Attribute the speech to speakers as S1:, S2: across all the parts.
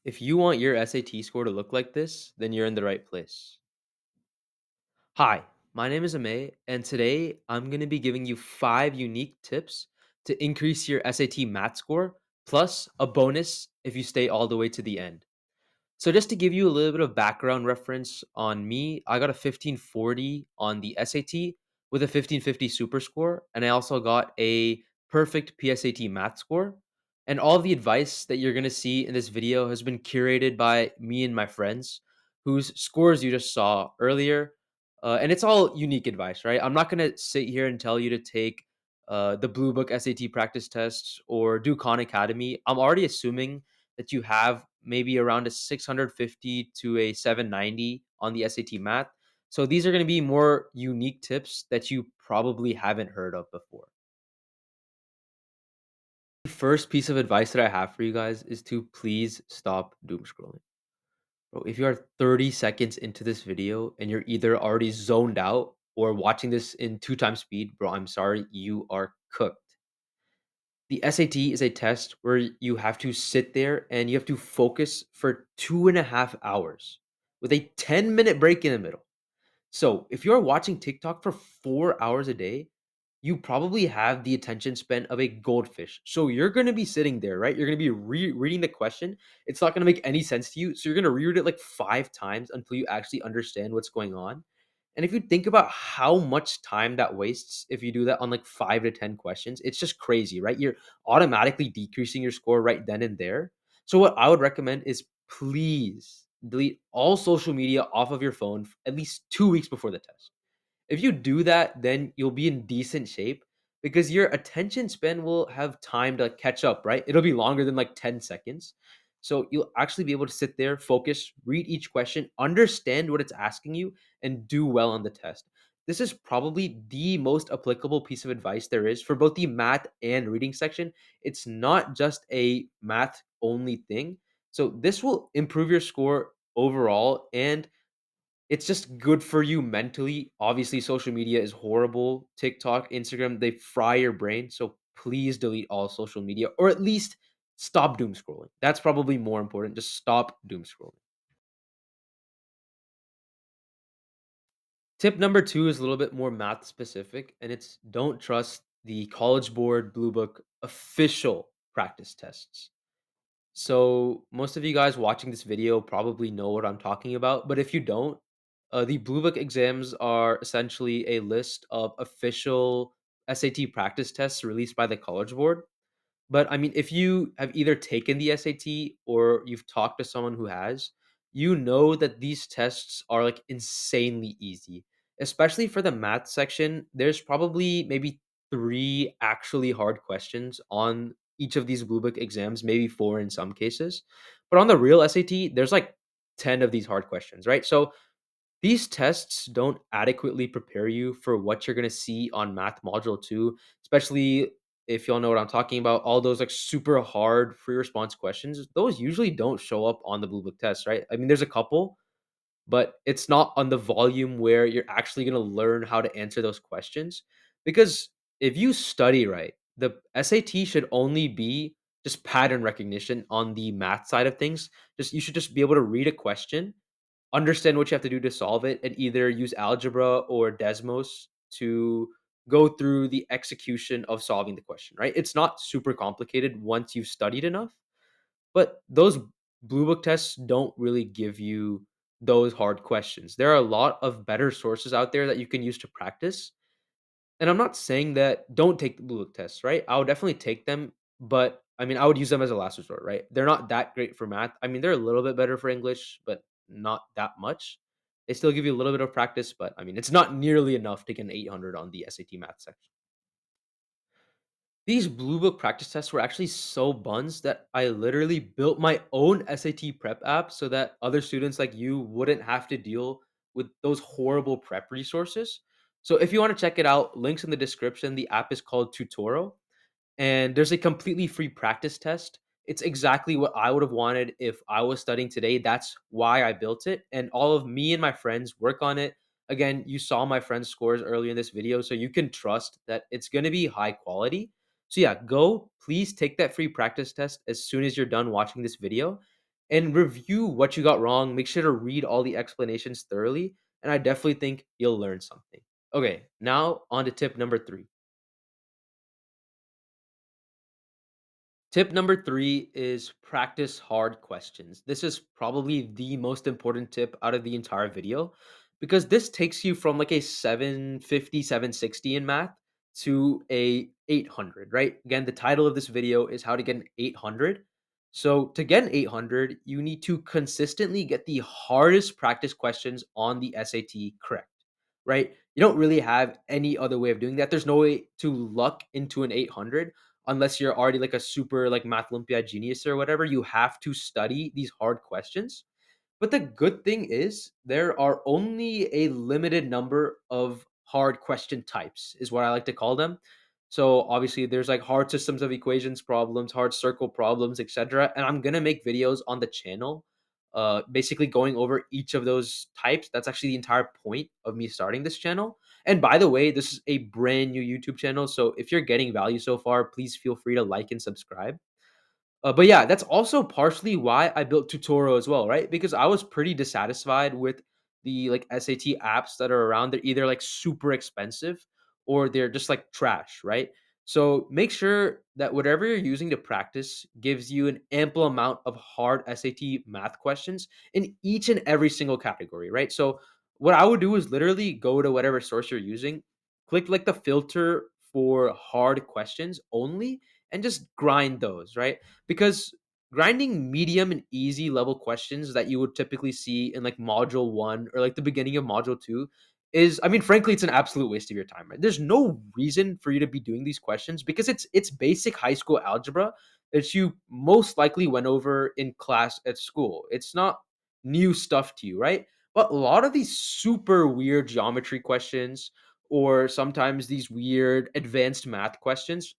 S1: If you want your SAT score to look like this, then you're in the right place. Hi, my name is Amay, and today I'm going to be giving you 5 unique tips to increase your SAT math score, plus a bonus if you stay all the way to the end. So just to give you a little bit of background reference on me, I got a 1540 on the SAT with a 1550 super score, and I also got a perfect PSAT math score. And all the advice that you're going to see in this video has been curated by me and my friends whose scores you just saw earlier. And it's all unique advice, right? I'm not going to sit here and tell you to take the Blue Book SAT practice tests or do Khan Academy. I'm already assuming that you have maybe around a 650 to a 790 on the SAT math. So these are going to be more unique tips that you probably haven't heard of before. The first piece of advice that I have for you guys is to please stop doom scrolling. Bro, if you are 30 seconds into this video and you're either already zoned out or watching this in 2 times speed, bro, I'm sorry, you are cooked. The SAT is a test where you have to sit there and you have to focus for 2.5 hours with a 10-minute break in the middle. So if you're watching TikTok for 4 hours a day, you probably have the attention span of a goldfish. So you're going to be sitting there, right? You're going to be reading the question. It's not going to make any sense to you. So you're going to reread it like 5 times until you actually understand what's going on. And if you think about how much time that wastes if you do that on like 5 to 10 questions, it's just crazy, right? You're automatically decreasing your score right then and there. So what I would recommend is please delete all social media off of your phone at least 2 weeks before the test. If you do that, then you'll be in decent shape because your attention span will have time to catch up, right? It'll be longer than like 10 seconds. So you'll actually be able to sit there, focus, read each question, understand what it's asking you, and do well on the test. This is probably the most applicable piece of advice there is for both the math and reading section. It's not just a math only thing. So this will improve your score overall, and it's just good for you mentally. Obviously, social media is horrible. TikTok, Instagram, they fry your brain. So please delete all social media or at least stop doom scrolling. That's probably more important. Just stop doom scrolling. Tip number 2 is a little bit more math specific, and it's don't trust the College Board Blue Book official practice tests. So most of you guys watching this video probably know what I'm talking about, but if you don't, the Blue Book exams are essentially a list of official SAT practice tests released by the College Board. But I mean, if you have either taken the SAT or you've talked to someone who has, you know that these tests are like insanely easy. Especially for the math section, there's probably maybe 3 actually hard questions on each of these Blue Book exams, maybe 4 in some cases. But on the real SAT, there's like 10 of these hard questions, right? So these tests don't adequately prepare you for what you're gonna see on Math Module 2, especially if y'all know what I'm talking about. All those like super hard free response questions, those usually don't show up on the Blue Book test, right? I mean, there's a couple, but it's not on the volume where you're actually gonna learn how to answer those questions. Because if you study right, the SAT should only be just pattern recognition on the math side of things. Just you should just be able to read a question, understand what you have to do to solve it, and either use algebra or Desmos to go through the execution of solving the question, right? It's not super complicated once you've studied enough, but those blue book tests don't really give you those hard questions. There are a lot of better sources out there that you can use to practice, and I'm not saying that don't take the Blue Book tests, right? I would definitely take them, but I mean, I would use them as a last resort, right? They're not that great for math. I mean, they're a little bit better for English, but not that much. They still give you a little bit of practice, but I mean, it's not nearly enough to get an 800 on the SAT math section. These Blue Book practice tests were actually so buns that I literally built my own SAT prep app so that other students like you wouldn't have to deal with those horrible prep resources. So if you want to check it out, links in the description. The app is called Tutoro, and there's a completely free practice test. It's exactly what I would have wanted if I was studying today. That's why I built it. And all of me and my friends work on it. Again, you saw my friends' scores earlier in this video, so you can trust that it's going to be high quality. So, yeah, go please take that free practice test as soon as you're done watching this video. and review what you got wrong. Make sure to read all the explanations thoroughly, and I definitely think you'll learn something. Okay, now on to tip number 3. Tip number 3 is practice hard questions. This is probably the most important tip out of the entire video because this takes you from like a 750, 760 in math to a 800, right? Again, the title of this video is how to get an 800. So, to get an 800, you need to consistently get the hardest practice questions on the SAT correct, right? You don't really have any other way of doing that. There's no way to luck into an 800 unless you're already like a super like math Olympiad genius or whatever. You have to study these hard questions. But the good thing is there are only a limited number of hard question types, is what I like to call them. So obviously there's like hard systems of equations problems, hard circle problems, etc. And I'm gonna make videos on the channel, basically going over each of those types. That's actually the entire point of me starting this channel. And by the way, this is a brand new YouTube channel. So if you're getting value so far, please feel free to like and subscribe. But yeah, that's also partially why I built Tutoro as well, right? Because I was pretty dissatisfied with the like SAT apps that are around. They're either like super expensive or they're just like trash, right? So make sure that whatever you're using to practice gives you an ample amount of hard SAT math questions in each and every single category, right? So what I would do is literally go to whatever source you're using, click like the filter for hard questions only, and just grind those, right? Because grinding medium and easy level questions that you would typically see in like module 1 or like the beginning of module 2 is, I mean, frankly, it's an absolute waste of your time, right? There's no reason for you to be doing these questions because it's basic high school algebra that you most likely went over in class at school. It's not new stuff to you, right? But a lot of these super weird geometry questions or sometimes these weird advanced math questions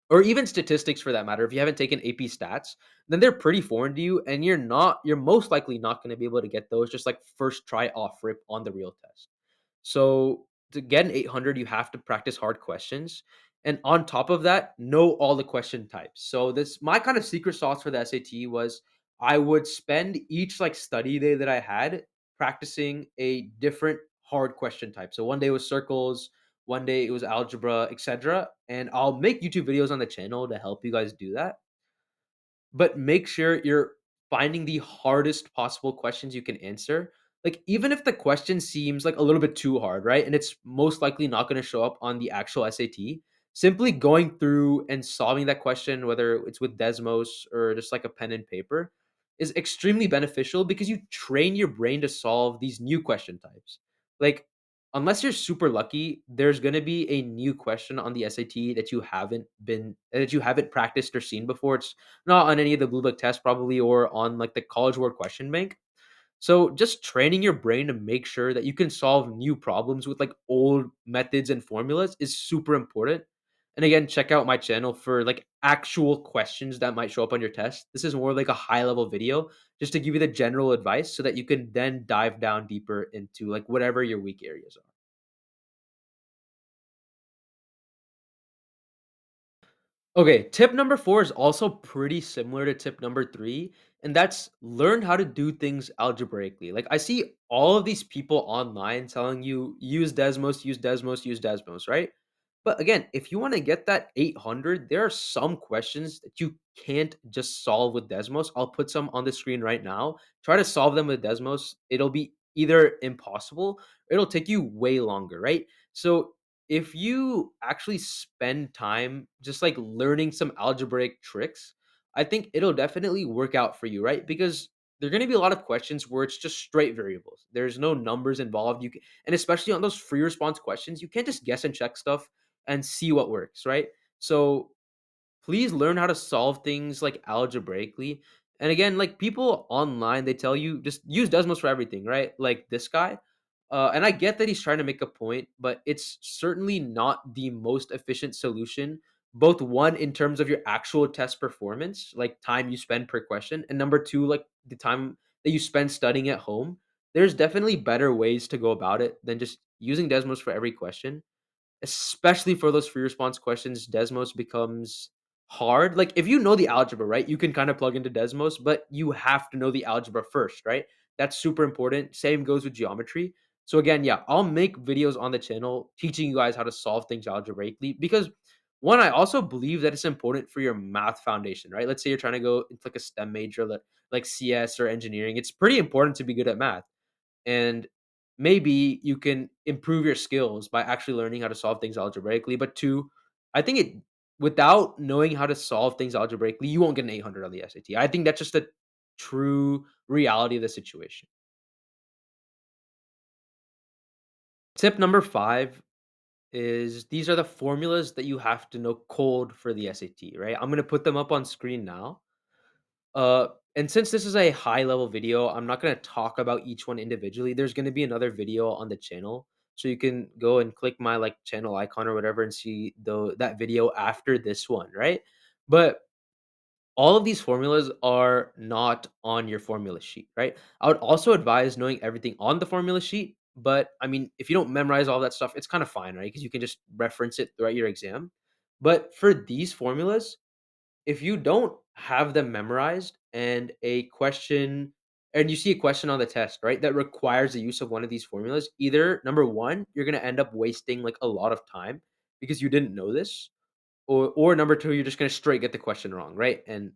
S1: or even statistics for that matter, if you haven't taken AP stats, then they're pretty foreign to you, and you're most likely not going to be able to get those just like first try off rip on the real test. So to get an 800, you have to practice hard questions. And on top of that, know all the question types. So this my kind of secret sauce for the SAT was I would spend each like study day that I had practicing a different hard question type. So one day was circles, one day it was algebra, etc. And I'll make YouTube videos on the channel to help you guys do that, but make sure you're finding the hardest possible questions you can answer. Like, even if the question seems like a little bit too hard, right? And it's most likely not going to show up on the actual SAT, simply going through and solving that question, whether it's with Desmos or just like a pen and paper, is extremely beneficial because you train your brain to solve these new question types. Like, unless you're super lucky, there's going to be a new question on the SAT that you haven't practiced or seen before. It's not on any of the blue book tests probably or on like the College Board question bank. So just training your brain to make sure that you can solve new problems with like old methods and formulas is super important. And again, check out my channel for like actual questions that might show up on your test. This is more like a high level video just to give you the general advice so that you can then dive down deeper into like whatever your weak areas are. Okay, tip number 4 is also pretty similar to tip number 3, and that's learn how to do things algebraically. Like, I see all of these people online telling you use Desmos, use Desmos, use Desmos, right? But again, if you want to get that 800, there are some questions that you can't just solve with Desmos. I'll put some on the screen right now. Try to solve them with Desmos. It'll be either impossible or it'll take you way longer, right? So if you actually spend time just like learning some algebraic tricks, I think it'll definitely work out for you, right? Because there are going to be a lot of questions where it's just straight variables. There's no numbers involved. And especially on those free response questions, you can't just guess and check stuff and see what works, right? So please learn how to solve things like algebraically. And again, like people online, they tell you just use Desmos for everything, right? Like this guy. And I get that he's trying to make a point, but it's certainly not the most efficient solution. Both one, in terms of your actual test performance, like time you spend per question, and number two, like the time that you spend studying at home. There's definitely better ways to go about it than just using Desmos for every question, especially for those free response questions. Desmos becomes hard. Like if you know the algebra, right, you can kind of plug into Desmos, but you have to know the algebra first, right? That's super important. Same goes with geometry. So again, yeah, I'll make videos on the channel teaching you guys how to solve things algebraically because one, I also believe that it's important for your math foundation, right? Let's say you're trying to go into like a STEM major like CS or engineering. It's pretty important to be good at math. And maybe you can improve your skills by actually learning how to solve things algebraically. But two, I think it without knowing how to solve things algebraically, you won't get an 800 on the SAT. I think that's just a true reality of the situation. Tip number 5 is these are the formulas that you have to know cold for the SAT, right? I'm going to put them up on screen now. Uh, and since this is a high level video, I'm not going to talk about each one individually. There's going to be another video on the channel. So you can go and click my like channel icon or whatever and see that video after this one, right? But all of these formulas are not on your formula sheet, right? I would also advise knowing everything on the formula sheet, but I mean, if you don't memorize all that stuff, it's kind of fine, right? Because you can just reference it throughout your exam. But for these formulas, if you don't have them memorized and you see a question on the test, right, that requires the use of one of these formulas, either number 1, you're going to end up wasting like a lot of time because you didn't know this, or number 2, you're just going to straight get the question wrong, right? And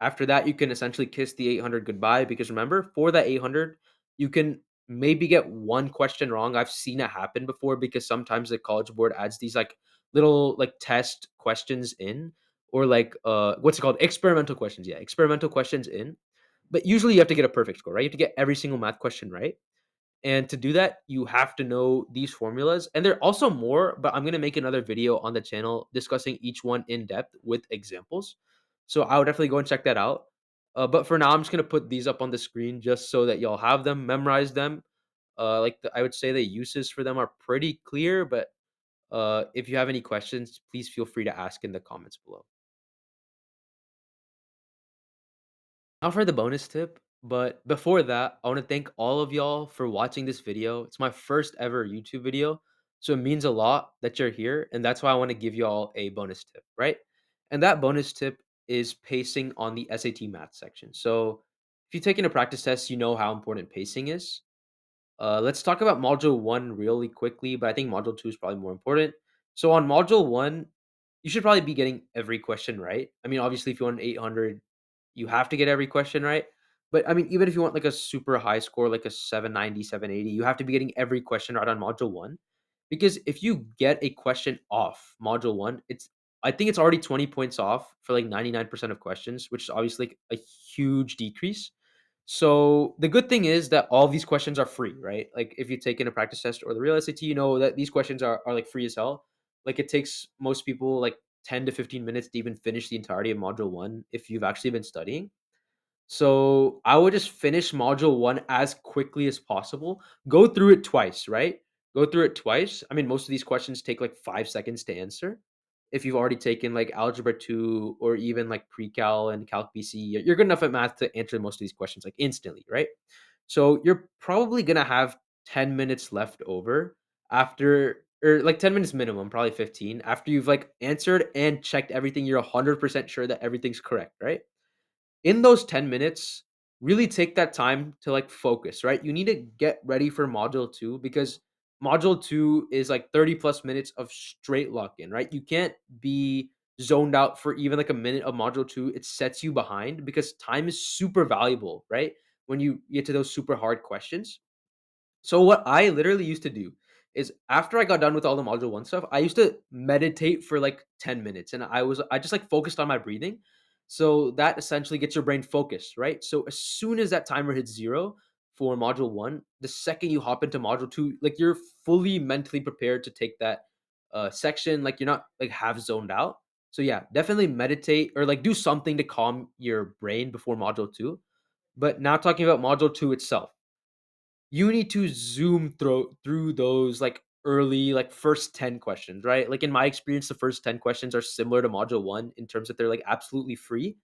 S1: after that, you can essentially kiss the 800 goodbye because remember, for that 800, you can maybe get one question wrong. I've seen it happen before because sometimes the college board adds these like little like test questions in or like what's it called? Experimental questions. Yeah, experimental questions in. But usually you have to get a perfect score, right? You have to get every single math question right. And to do that, you have to know these formulas. And there are also more, but I'm going to make another video on the channel discussing each one in depth with examples. So I would definitely go and check that out. But for now, I'm just going to put these up on the screen just so that y'all have them, memorize them. I would say the uses for them are pretty clear, but if you have any questions, please feel free to ask in the comments below. Now for the bonus tip, but before that, I want to thank all of y'all for watching this video. It's my first ever YouTube video, so it means a lot that you're here, and that's why I want to give y'all a bonus tip, right? And that bonus tip is pacing on the SAT math section. So if you've taken a practice test, you know how important pacing is. Let's talk about module 1 really quickly, but I think module 2 is probably more important. So on module 1, you should probably be getting every question right. I mean, obviously, if you want an 800, you have to get every question right. But I mean, even if you want like a super high score, like a 790, 780, you have to be getting every question right on module 1. Because if you get a question off module 1, I think it's already 20 points off for like 99% of questions, which is obviously like a huge decrease. So the good thing is that all these questions are free, right? Like if you take in a practice test or the real SAT, you know that these questions are like free as hell. Like it takes most people like 10 to 15 minutes to even finish the entirety of module 1 if you've actually been studying. So I would just finish module 1 as quickly as possible. Go through it twice, right? Go through it twice. I mean, most of these questions take like 5 seconds to answer. If you've already taken like algebra 2 or even like pre-cal and calc BC, you're good enough at math to answer most of these questions like instantly, right? So you're probably going to have 10 minutes left over after or like 10 minutes minimum, probably 15 after you've like answered and checked everything, you're 100% sure that everything's correct, right? In those 10 minutes, really take that time to like focus, right? You need to get ready for module 2 because module 2 is like 30 plus minutes of straight lock in, right? You can't be zoned out for even like a minute of module 2. It sets you behind because time is super valuable, right? When you get to those super hard questions. So what I literally used to do is after I got done with all the module 1 stuff, I used to meditate for like 10 minutes and I just like focused on my breathing. So that essentially gets your brain focused, right? So as soon as that timer hits 0 for module 1, the second you hop into module 2, like you're fully mentally prepared to take that section, like you're not like half zoned out. So yeah, definitely meditate or like do something to calm your brain before module 2. But now talking about module 2 itself, you need to zoom through those like early like first 10 questions, right? Like in my experience, the first 10 questions are similar to module 1 in terms that they're like absolutely free.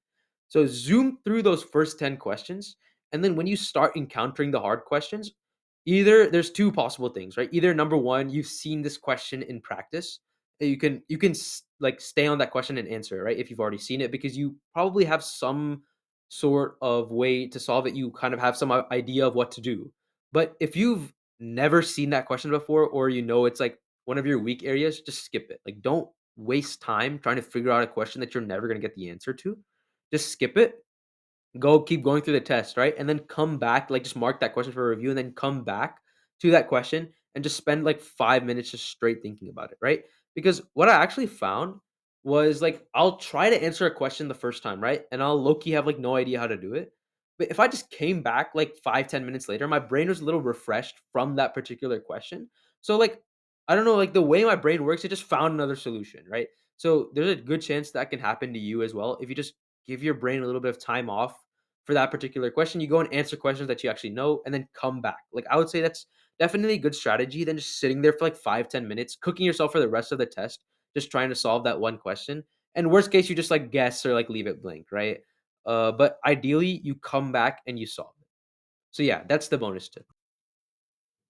S1: So zoom through those first 10 questions, and then when you start encountering the hard questions, either there's two possible things, right? Either number 1, you've seen this question in practice like stay on that question and answer it, right? If you've already seen it, because you probably have some sort of way to solve it. You kind of have some idea of what to do. But if you've never seen that question before, or you know it's like one of your weak areas, just skip it. Like, don't waste time trying to figure out a question that you're never going to get the answer to. Just skip it, keep going through the test, right? And then come back, like just mark that question for review and then come back to that question and just spend like 5 minutes just straight thinking about it, right? Because what I actually found was like I'll try to answer a question the first time, right? And I'll low key have like no idea how to do it. But if I just came back like 5, 10 minutes later, my brain was a little refreshed from that particular question. So like I don't know, like the way my brain works, it just found another solution, right? So there's a good chance that can happen to you as well if you just give your brain a little bit of time off for that particular question. You go and answer questions that you actually know and then come back. Like I would say that's definitely a good strategy than just sitting there for like 5, 10 minutes, cooking yourself for the rest of the test, just trying to solve that one question. And worst case, you just like guess or like leave it blank, right? But ideally, you come back and you solve it. So yeah, that's the bonus tip.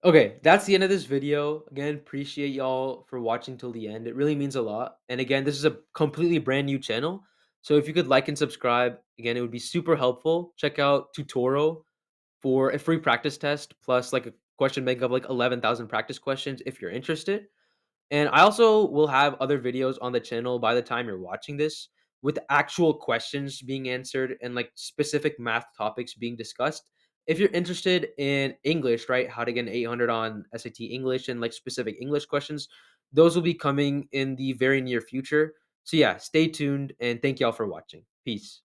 S1: Okay, that's the end of this video. Again, appreciate y'all for watching till the end. It really means a lot. And again, this is a completely brand new channel. So if you could like and subscribe, again, it would be super helpful. Check out Tutoro for a free practice test plus like a question bank of like 11,000 practice questions if you're interested. And I also will have other videos on the channel by the time you're watching this with actual questions being answered and like specific math topics being discussed. If you're interested in English, right, how to get an 800 on SAT English and like specific English questions, those will be coming in the very near future. So yeah, stay tuned and thank y'all for watching. Peace.